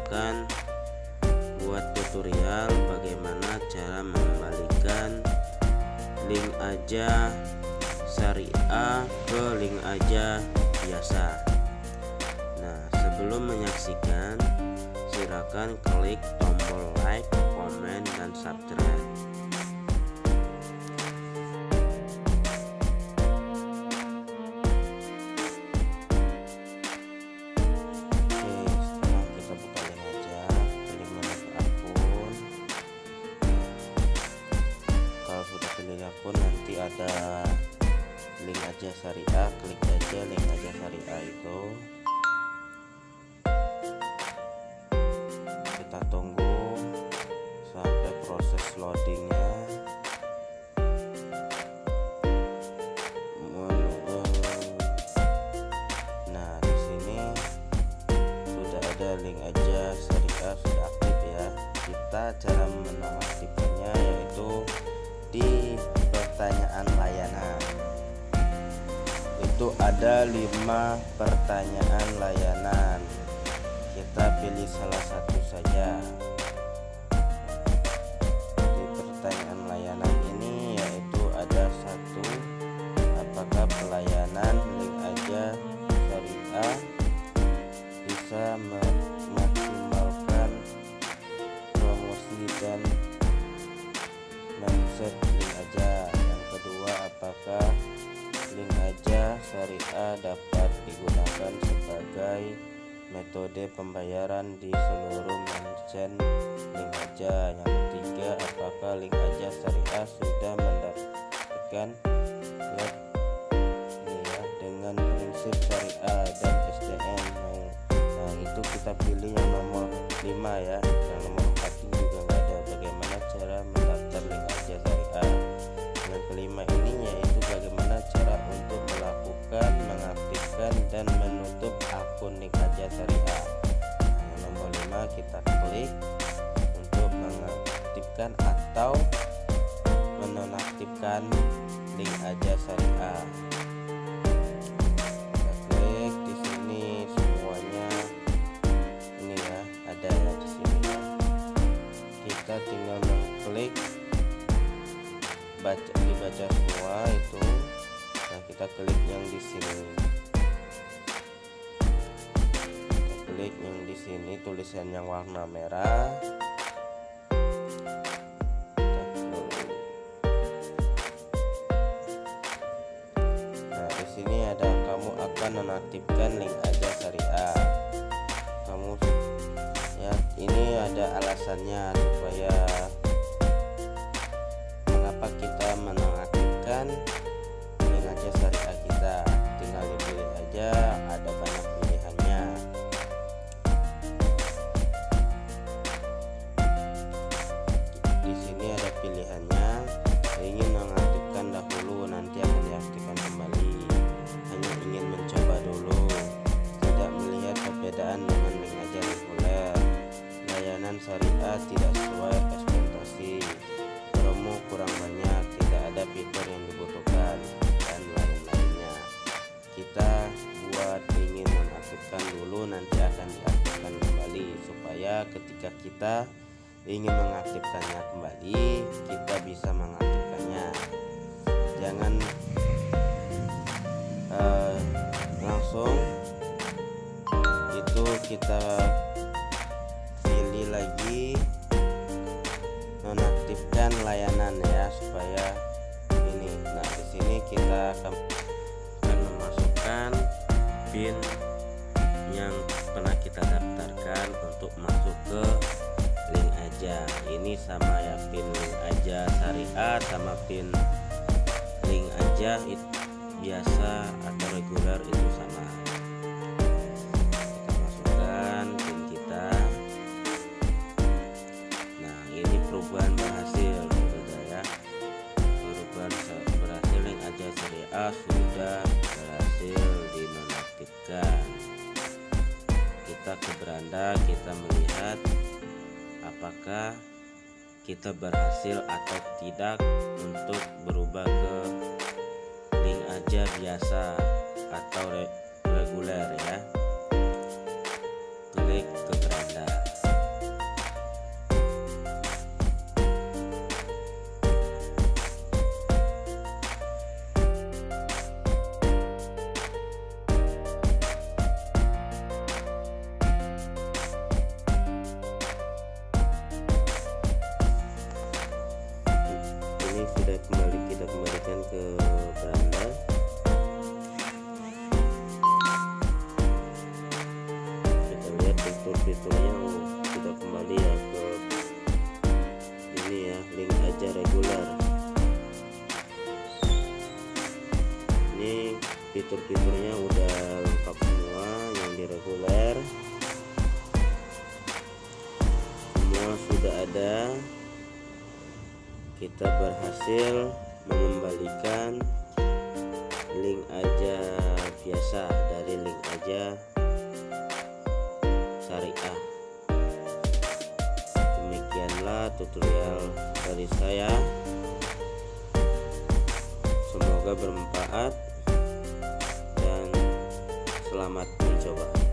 akan buat tutorial bagaimana cara mengembalikan link aja syariah ke link aja biasa. Nah, sebelum menyaksikan, silakan klik tombol like, komen, dan subscribe. Akun nanti ada link aja syariah, klik aja link aja syariah itu. Kita tunggu sampai proses loadingnya. Nah, di sini sudah ada link aja syariah, sudah aktif ya. Kita cara menonaktifkannya yaitu di pertanyaan layanan. Itu ada 5 pertanyaan layanan. Kita pilih salah satu saja. Di pertanyaan layanan ini yaitu ada 1, apakah pelayanan link aja syariah bisa memaksimalkan promosi dan mindset link aja. Yang kedua, apakah link aja syariah dapat digunakan sebagai metode pembayaran di seluruh merchant link aja. Yang ketiga, apakah link aja syariah sudah mendapatkan web dengan prinsip syariah dan SDN. Nah, itu kita pilih yang nomor 5 ya. Yang nomor 4 juga nggak ada. Bagaimana cara mendaftar link aja syariah. Yang kelima ini yaitu bagaimana cara untuk melakukan, mengaktifkan, dan menutup akun link aja syariah. Yang nomor 5 kita klik untuk mengaktifkan atau menonaktifkan link aja syariah. Kita klik di sini semuanya ini ya, ada ya di sini ya. Kita tinggal mengklik dibaca semua itu. Nah, kita klik yang di sini. Kita klik yang di sini tulisan yang warna merah. Nah, di sini ada kamu akan menaktifkan link aja syariah. Kamu ya, ini ada alasannya supaya kita menonaktifkan link aja syariah kita. Tinggal dipilih aja, ada banyak pilihannya. Di sini ada pilihannya, ingin mengaktifkan dahulu, nanti akan diaktifkan kembali, hanya ingin mencoba dulu, tidak melihat perbedaan dengan link aja reguler, layanan syariah tidak sesuai ekspektasi, promo kurang banyak, tidak ada fitur yang dibutuhkan, dan lain-lainnya. Kita buat ingin mengaktifkan dulu, nanti akan diaktifkan kembali, supaya ketika kita ingin mengaktifkannya kembali, kita bisa mengaktifkannya. Jangan langsung itu, kita pilih lagi nonaktifkan layanan ya, supaya ini. Nah, di sini kita akan memasukkan PIN yang pernah kita daftarkan untuk masuk ke link aja. Ini sama ya, PIN link aja syariah sama PIN link aja itu biasa atau reguler itu sama. Kita masukkan PIN kita. Nah, ini perubahan berhasil sudah ya. Perubahan berhasil link aja syariah sudah berhasil dinonaktifkan. Kita ke beranda, kita melihat apakah kita berhasil atau tidak untuk berubah ke link aja biasa atau reguler ya. Klik ke beranda. fitur-fiturnya sudah kembali ya ke ini ya, link aja reguler. Ini fitur-fiturnya udah lengkap semua yang di reguler, semua sudah ada. Kita berhasil mengembalikan link aja biasa dari link aja syariah. Demikianlah tutorial dari saya, semoga bermanfaat dan selamat mencoba.